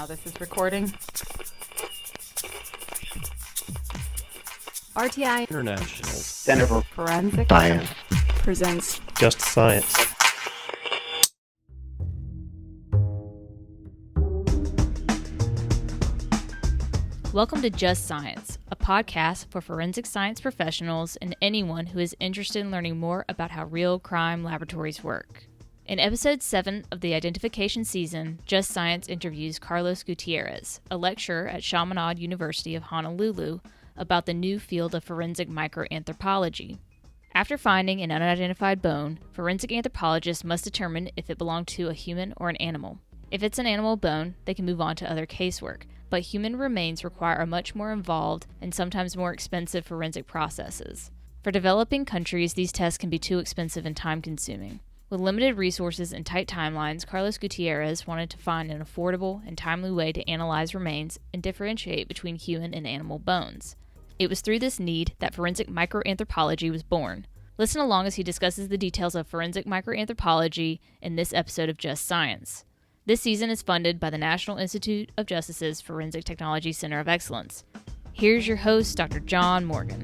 this is recording. RTI International Center for Forensic Science presents Just Science. Welcome to Just Science, a podcast for forensic science professionals and anyone who is interested in learning more about how real crime laboratories work. In episode 7 of the identification season, Just Science interviews Carlos Gutierrez, a lecturer at Chaminade University of Honolulu, about the new field of forensic microanthropology. After finding an unidentified bone, forensic anthropologists must determine if it belonged to a human or an animal. If it's an animal bone, they can move on to other casework, but human remains require a much more involved and sometimes more expensive forensic processes. For developing countries, these tests can be too expensive and time-consuming. With limited resources and tight timelines, Carlos Gutierrez wanted to find an affordable and timely way to analyze remains and differentiate between human and animal bones. It was through this need that forensic microanthropology was born. Listen along as he discusses the details of forensic microanthropology in this episode of Just Science. This season is funded by the National Institute of Justice's Forensic Technology Center of Excellence. Here's your host, Dr. John Morgan.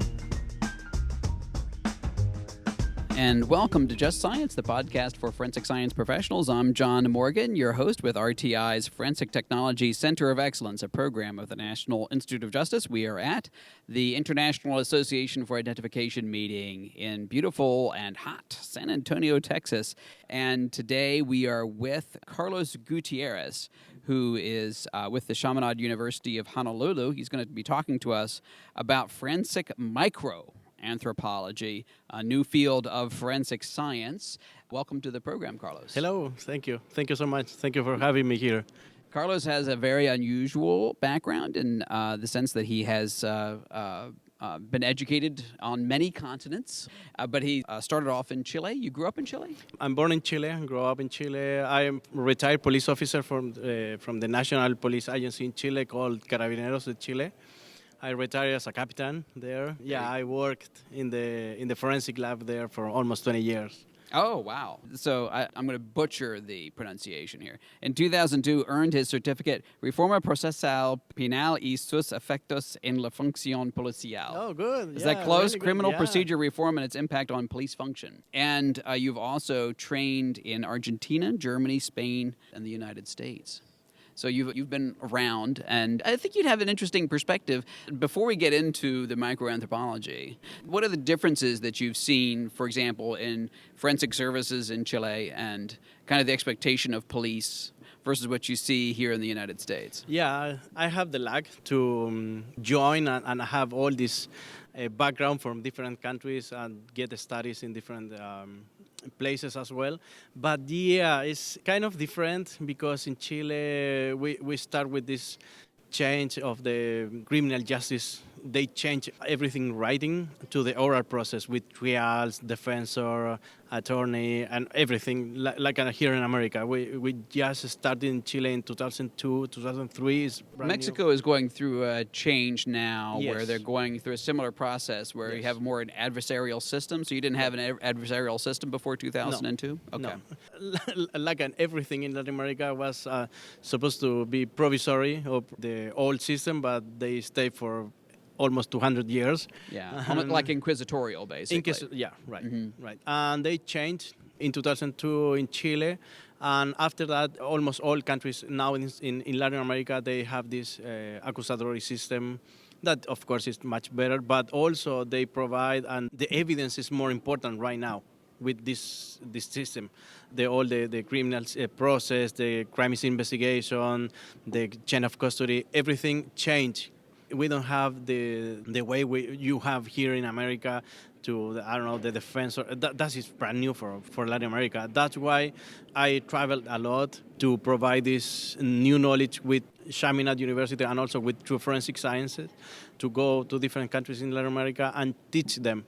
And welcome to Just Science, the podcast for forensic science professionals. I'm John Morgan, your host with RTI's Forensic Technology Center of Excellence, a program of the National Institute of Justice. We are at the International Association for Identification meeting in beautiful and hot San Antonio, Texas. And today we are with Carlos Gutierrez, who is with the Chaminade University of Honolulu. He's going to be talking to us about forensic microanthropology, a new field of forensic science. Welcome to the program, Carlos. Hello, thank you. Thank you so much. Thank you for having me here. Carlos has a very unusual background in the sense that he has been educated on many continents, but he started off in Chile. You grew up in Chile? I'm born in Chile and grew up in Chile. I am a retired police officer from the National Police Agency in Chile called Carabineros de Chile. I retired as a captain there. Yeah, I worked in the forensic lab there for almost 20 years. Oh, wow. So I'm going to butcher the pronunciation here. In 2002, earned his certificate Reforma Procesal Penal y sus efectos en la función policial. Oh, good. Is that close? Really Criminal yeah. procedure reform and its impact on police function. And you've also trained in Argentina, Germany, Spain, and the United States. So you've been around, and I think you'd have an interesting perspective. Before we get into the microanthropology, what are the differences that you've seen, for example, in forensic services in Chile and kind of the expectation of police versus what you see here in the United States? Yeah, I have the luck to join and have all this background from different countries and get studies in different places as well. But yeah, it's kind of different because in Chile we start with this change of the criminal justice. They change everything writing to the oral process with trials, defensor, attorney, and everything like here in America. We just started in Chile in 2002, 2003. Mexico is going through a change now Yes. where they're going through a similar process where you have more an adversarial system. So you didn't have an adversarial system before 2002? No. Okay. No. Like everything in Latin America was supposed to be provisory of the old system, but they stayed for almost 200 years. Yeah, like inquisitorial, basically. Right. And they changed in 2002 in Chile. And after that, almost all countries now in Latin America, they have this accusatory system that, of course, is much better. But also they provide, and the evidence is more important right now with this system. All the criminal process, the crime scene investigation, the chain of custody, everything changed. We don't have the way you have here in America to, the defense. That is brand new for Latin America. That's why I traveled a lot to provide this new knowledge with Chaminade University and also with True Forensic Sciences to go to different countries in Latin America and teach them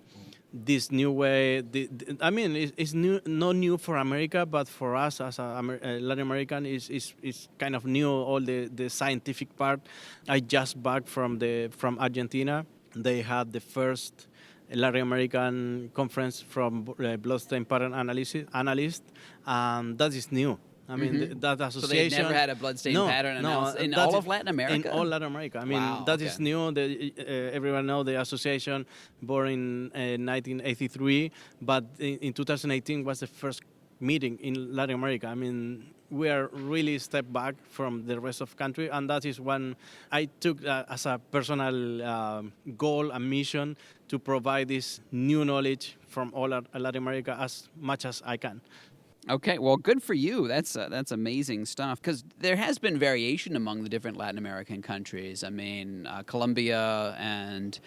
this new way. It's new, not new for America, but for us as a Latin American, is kind of new. All the scientific part. I just back from Argentina. They had the first Latin American conference from bloodstain pattern analyst, and that is new. I mean, that So they've association. never had a bloodstain pattern analysis in that all is- of Latin America? In all Latin America. I mean, Wow, that is okay. new. Everyone know the association born in 1983, but in 2018 was the first meeting in Latin America. I mean, we are really step back from the rest of country, and that is one I took as a personal goal and mission to provide this new knowledge from all Latin America as much as I can. Okay, well, good for you. That's amazing stuff. Because there has been variation among the different Latin American countries. I mean, Colombia and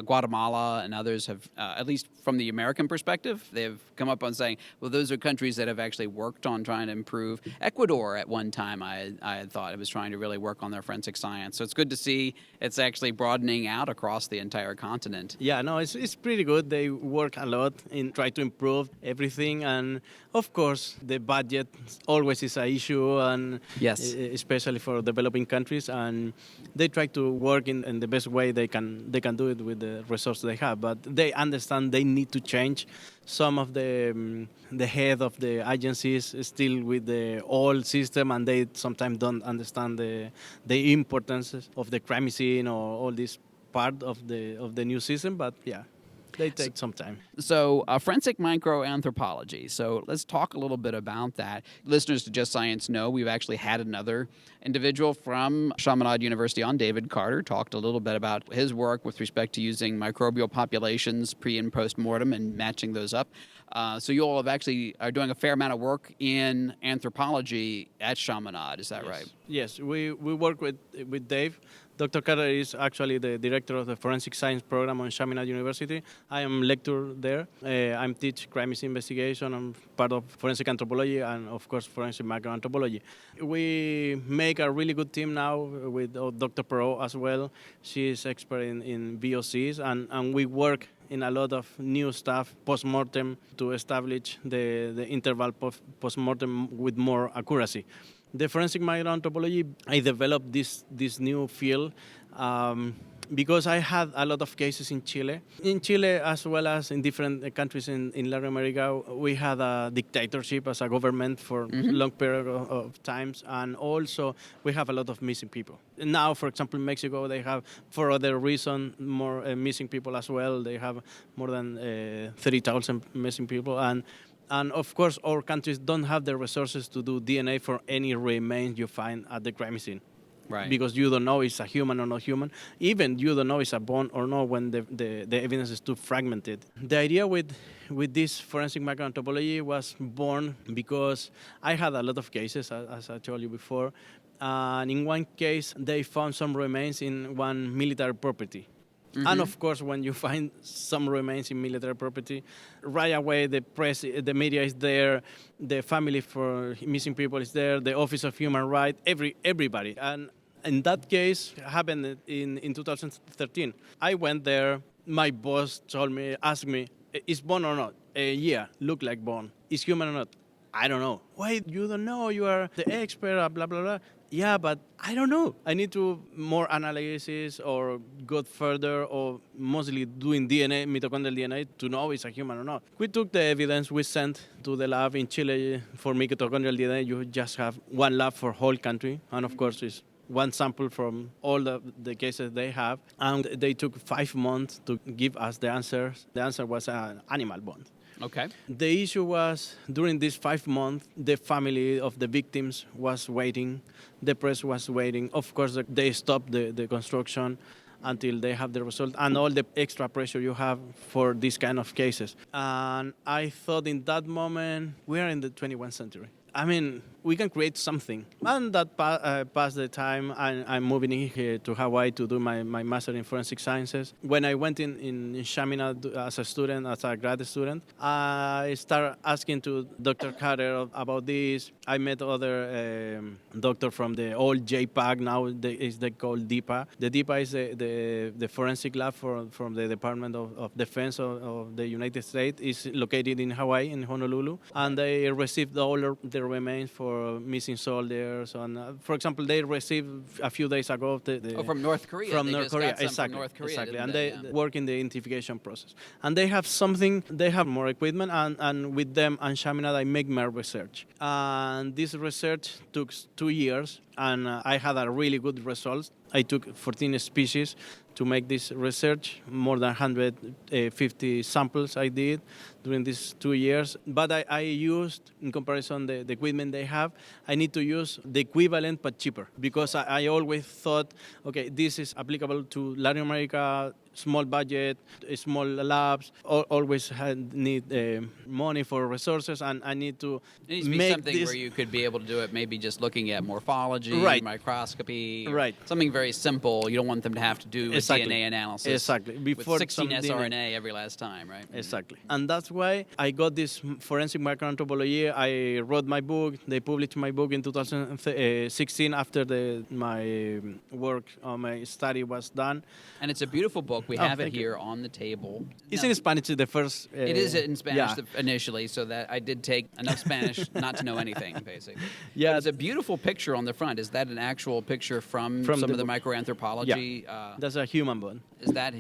Guatemala and others have, at least from the American perspective, they've come up on saying, well, those are countries that have actually worked on trying to improve. Ecuador, at one time, I had thought it was trying to really work on their forensic science. So it's good to see it's actually broadening out across the entire continent. Yeah, no, it's pretty good. They work a lot in try to improve everything, and of course, the budget always is an issue, and Yes. especially for developing countries, and they try to work in the best way they can do it with the resources they have. But they understand they need to change. Some of the head of the agencies is still with the old system, and they sometimes don't understand the importance of the crime scene or all this part of the new system. But yeah, they take some time. So, forensic microanthropology. So, let's talk a little bit about that. Listeners to Just Science know we've actually had another individual from Chaminade University on, David Carter, talked a little bit about his work with respect to using microbial populations pre and post mortem and matching those up. So, you all have actually are doing a fair amount of work in anthropology at Chaminade. Is that right? Yes, we work with Dave. Dr. Carter is actually the director of the Forensic Science program on Chaminade University. I am lecturer there. I'm teach crime scene investigation. I'm part of forensic anthropology and, of course, forensic microanthropology. We make a really good team now with Dr. Perot as well. She is expert in VOCs, and we work in a lot of new stuff post-mortem to establish the interval post-mortem with more accuracy. The forensic microanthropology, I developed this new field because I had a lot of cases in Chile. In Chile, as well as in different countries in Latin America, we had a dictatorship as a government for a long period of times, and also we have a lot of missing people. Now, for example, in Mexico, they have, for other reason, more missing people as well. They have more than 30,000 missing people, and of course, our countries don't have the resources to do DNA for any remains you find at the crime scene. Right. Because you don't know it's a human or not human. Even you don't know it's a bone or not when the evidence is too fragmented. The idea with this forensic microanthropology was born because I had a lot of cases, as I told you before. And in one case, they found some remains in one military property. And of course, when you find some remains in military property, right away the press, the media is there, the family for missing people is there, the Office of Human Rights, everybody. And in that case, happened in 2013. I went there. My boss asked me, "Is bone or not?" Yeah, look like bone. Is human or not? I don't know. Why you don't know? You are the expert. Blah blah blah. Yeah, but I don't know. I need to more analysis or go further, or mostly doing DNA, mitochondrial DNA, to know it's a human or not. We took the evidence, we sent to the lab in Chile for mitochondrial DNA. You just have one lab for whole country, and of course it's one sample from all the cases they have. And they took 5 months to give us the answers. The answer was an animal bone. Okay. The issue was, during these 5 months, the family of the victims was waiting, the press was waiting. Of course, they stopped the construction until they have the result and all the extra pressure you have for these kind of cases. And I thought in that moment, we are in the 21st century. I mean, we can create something. And that passed the time. I'm moving in here to Hawaii to do my master in forensic sciences. When I went in Chaminade as a student, as a grad student, I started asking to Dr. Carter about this. I met other doctor from the old JPAC, now they called DIPA. The DIPA is the forensic lab from the Department of Defense of the United States. It's located in Hawaii, in Honolulu. And they received all the remains for missing soldiers. And for example, they received a few days ago from North Korea. From They North just Korea, got some exactly. From North Korea, exactly. didn't And they? they work in the identification process. And they have something. They have more equipment, and with them and Shaminad, I make my research. And this research took 2 years, and I had a really good result. I took 14 species to make this research, more than 150 samples I did during these 2 years. But I used, in comparison, the equipment they have, I need to use the equivalent but cheaper, because I always thought, okay, this is applicable to Latin America, small budget, small labs, always need money for resources, and I need to It needs to be make something this where you could be able to do it maybe just looking at morphology, Right. microscopy. Right. Something very simple. You don't want them to have to do Exactly. DNA analysis Exactly. Before with 16 some sRNA every last time, right? Exactly. And that's why I got this forensic microanthropology. I wrote my book. They published my book in 2016 after my work, my study was done. And it's a beautiful book. We Oh, have it thank you. here on the table. It's Now, in Spanish, the first. it is in Spanish Yeah. initially, so that I did take enough Spanish not to know anything, basically. Yeah. But it's a beautiful picture on the front. Is that an actual picture from From some the of the book. microanthropology? That's a human bone. Is that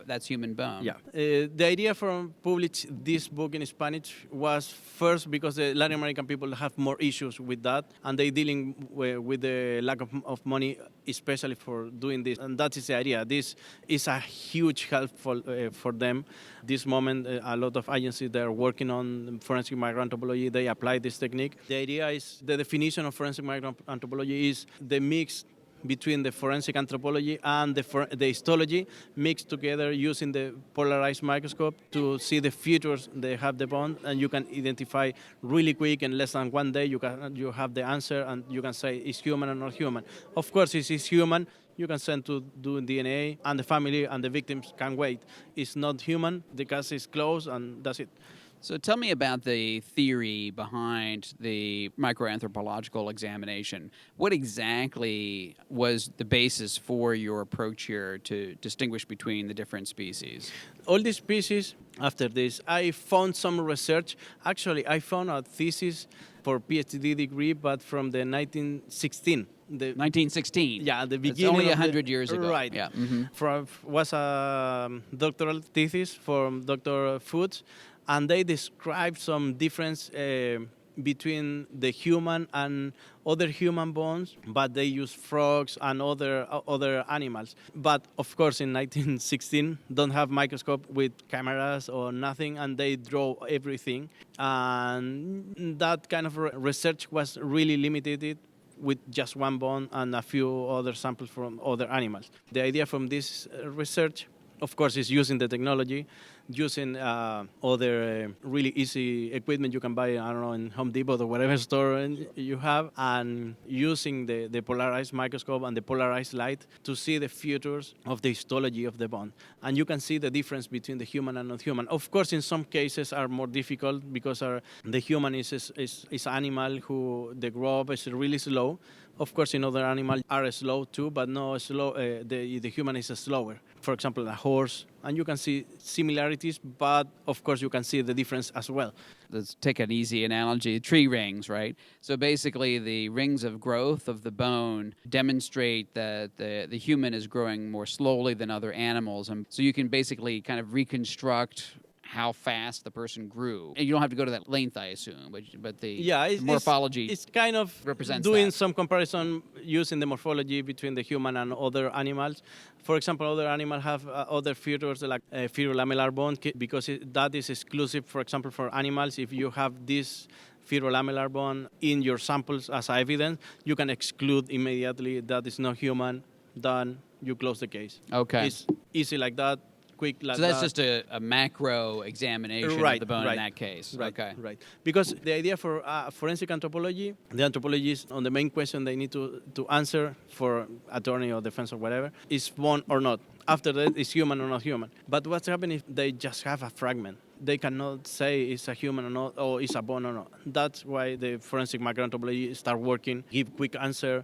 that's human bone? Yeah. The idea for publish this book in Spanish was first because the Latin American people have more issues with that, and they dealing with the lack of money, especially for doing this. And that is the idea. This is a huge help for them. This moment, a lot of agencies that are working on forensic microanthropology, they apply this technique. The idea is the definition of forensic microanthropology is the mix between the forensic anthropology and the histology mixed together using the polarized microscope to see the features they have the bone, and you can identify really quick, in less than 1 day you have the answer, and you can say it's human or not human. Of course, if it's human, you can send to do DNA, and the family and the victims can wait. It's not human, the case is closed, and that's it. So tell me about the theory behind the microanthropological examination. What exactly was the basis for your approach here to distinguish between the different species? All these species, after this, I found some research. Actually, I found a thesis for PhD degree, but from the 1916. 1916. Yeah, the It's beginning. only of 100 years ago. Right. Yeah. Mm-hmm. Was a doctoral thesis from Dr. Foods, and they described some difference between the human and other human bones, but they use frogs and other animals. But of course, in 1916, don't have microscope with cameras or nothing, and they draw everything. And that kind of research was really limited with just one bone and a few other samples from other animals. The idea from this research, of course, is using the technology, using other really easy equipment you can buy, I don't know, in Home Depot or whatever store you have, and using the polarized microscope and the polarized light to see the features of the histology of the bone. And you can see the difference between the human and non-human. Of course, in some cases are more difficult because the human is animal who the growth is really slow. Of course, in other animals are slow too, but no slow. The human is slower. For example, a horse, and you can see similarities, but of course you can see the difference as well. Let's take an easy analogy, tree rings, right? So basically the rings of growth of the bone demonstrate that the human is growing more slowly than other animals. And so you can basically kind of reconstruct how fast the person grew. And you don't have to go to that length, I assume, but the morphology It's kind of represents doing that. some comparison using the morphology between the human and other animals. For example, other animals have other features like ferrolamellar bone because that is exclusive, for example, for animals. If you have this ferrolamellar bone in your samples as evidence, you can exclude immediately that is not human. Done. You close the case. Okay. It's easy like that. Quick like So that's that. just a macro examination of the bone in that case. Right, Okay. right. Because the idea for forensic anthropology, the anthropologists on the main question they need to answer for attorney or defense or whatever, is bone or not. After that, is human or not human. But what's happening if they just have a fragment? They cannot say it's a human or not, or it's a bone or not. That's why the forensic microanthropology start working, give quick answer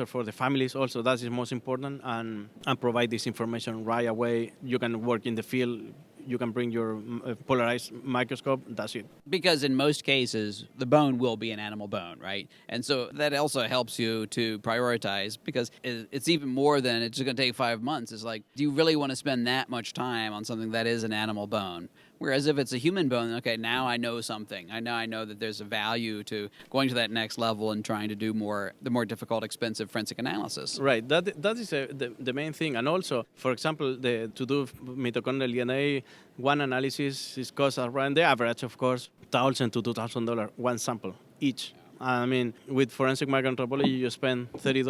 for the families also. That is most important, and provide this information right away. You can work in the field you can bring your polarized microscope. That's it. Because in most cases, the bone will be an animal bone, right? And so that also helps you to prioritize because it's even more than it's just going to take 5 months. It's like, do you really want to spend that much time on something that is an animal bone? Whereas if it's a human bone, okay, now I know something. I know that there's a value to going to that next level and trying to do the more difficult, expensive forensic analysis. Right, that is the main thing. And also, for example, to do mitochondrial DNA, one analysis is cost around the average, of course, $1,000 to $2,000, one sample each. I mean, with forensic microanthropology, you spend $30,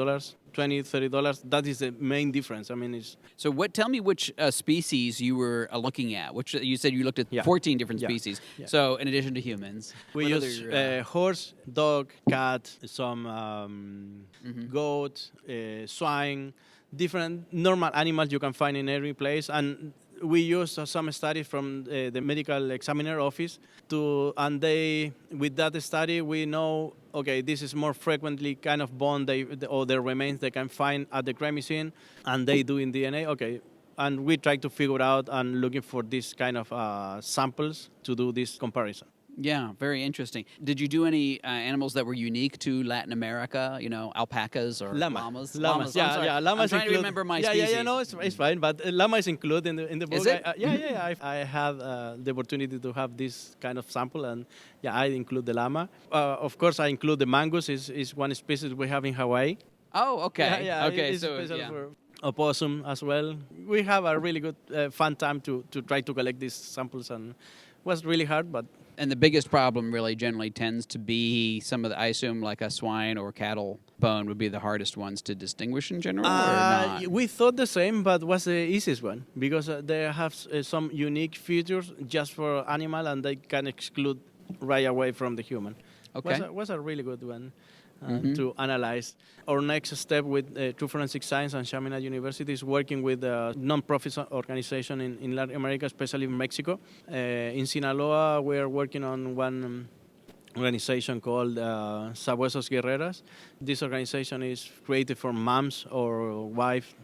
$20, $30. That is the main difference. I mean, it's... So tell me which species you were looking at. Which you said you looked at 14 different species. Yeah. So in addition to humans. We use horse, dog, cat, some goat, swine, different normal animals you can find in every place. And we use some studies from the medical examiner office and with that study we know, okay, this is more frequently kind of bone or the remains they can find at the crime scene, and they do in DNA, okay. And we try to figure out and looking for this kind of samples to do this comparison. Yeah, very interesting. Did you do any animals that were unique to Latin America? You know, alpacas or llamas? Llamas. Yeah, llamas. I'm trying to remember my species. Yeah, no, it's fine. But llama is included in the book. Is it? I had the opportunity to have this kind of sample, and I include the llama. Of course, I include the mangus. Is one species we have in Hawaii. Oh, okay. Yeah. Okay, it's special for opossum as well. We have a really good, fun time to try to collect these samples, and it was really hard, but. And the biggest problem really generally tends to be some of the, I assume, like a swine or cattle bone would be the hardest ones to distinguish in general, or not? We thought the same, but was the easiest one because they have some unique features just for animal, and they can exclude right away from the human. Okay. Was a really good one to analyze. Our next step with True Forensic Science and Chaminade University is working with a non-profit organization in Latin America, especially in Mexico. In Sinaloa, we are working on one organization called Sabuesos Guerreras. This organization is created for moms or wives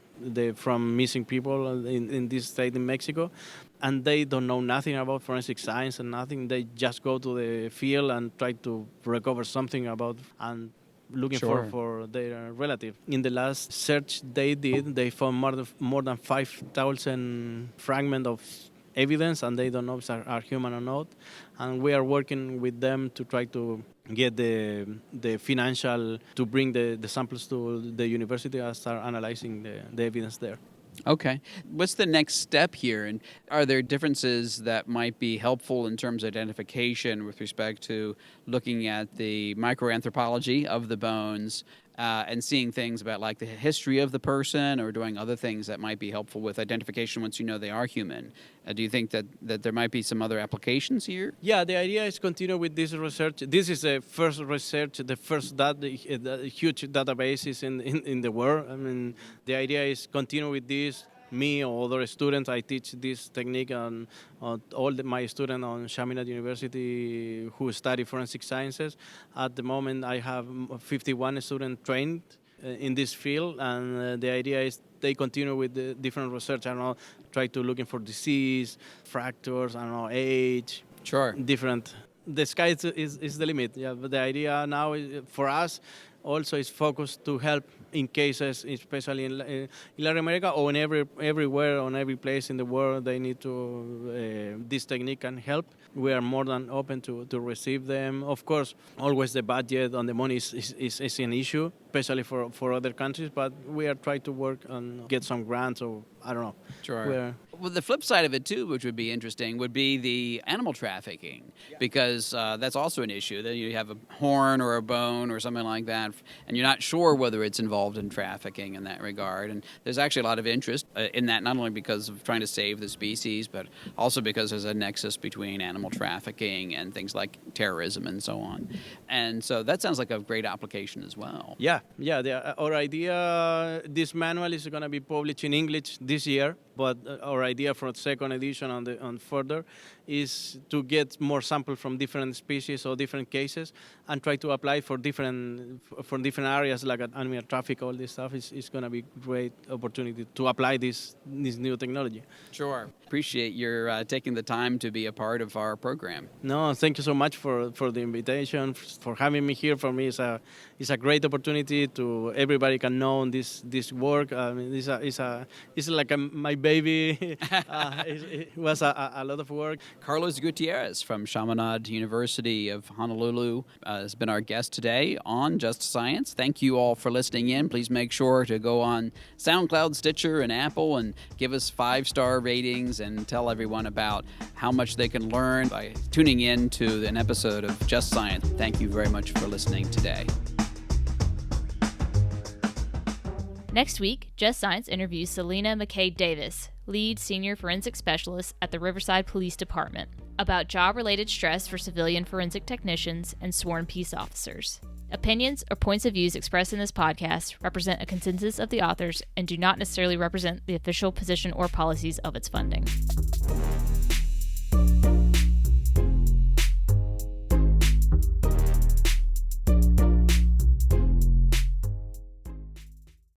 from missing people in this state in Mexico. And they don't know nothing about forensic science and nothing. They just go to the field and try to recover something and looking for their relative. In the last search they did, they found more than 5,000 fragments of evidence, and they don't know if they are human or not. And we are working with them to try to get the financial to bring the samples to the university and start analyzing the evidence there. Okay. What's the next step here? And are there differences that might be helpful in terms of identification with respect to looking at the microanthropology of the bones and seeing things about like the history of the person, or doing other things that might be helpful with identification once you know they are human? Do you think that there might be some other applications here? Yeah, the idea is continue with this research. This is the first research, the first huge databases in the world. I mean, the idea is continue with this. Me or other students, I teach this technique on my students on Chaminade University who study forensic sciences. At the moment, I have 51 students trained in this field, and the idea is they continue with the different research. I don't know, try to looking for disease, fractures, I don't know, age. Sure. Different. The sky is the limit. Yeah, but the idea now is, for us also is focused to help in cases, especially in Latin America or in everywhere, on every place in the world, they need to, this technique can help. We are more than open to receive them. Of course, always the budget and the money is an issue, especially for other countries, but we are trying to work on get some grants, or I don't know. Sure. Well, the flip side of it, too, which would be interesting, would be the animal trafficking, because that's also an issue. That you have a horn or a bone or something like that, and you're not sure whether it's involved in trafficking in that regard. And there's actually a lot of interest in that, not only because of trying to save the species, but also because there's a nexus between animal trafficking and things like terrorism and so on. And so that sounds like a great application as well. Yeah. Our idea, this manual is going to be published in English this year, but our idea for the second edition and further is to get more samples from different species or different cases and try to apply for different areas like animal traffic. All this stuff is going to be great opportunity to apply this new technology. Sure. Appreciate your taking the time to be a part of our program. No, thank you so much for the invitation, for having me here. For me, it's a great opportunity to everybody can know this work. I mean, it's like my baby. It was a lot of work. Carlos Gutierrez from Chaminade University of Honolulu has been our guest today on Just Science. Thank you all for listening in. Please make sure to go on SoundCloud, Stitcher, and Apple and give us 5-star ratings and tell everyone about how much they can learn by tuning in to an episode of Just Science. Thank you very much for listening today. Next week, Just Science interviews Selena McKay Davis, lead senior forensic specialist at the Riverside Police Department, about job-related stress for civilian forensic technicians and sworn peace officers. Opinions or points of views expressed in this podcast represent a consensus of the authors and do not necessarily represent the official position or policies of its funding.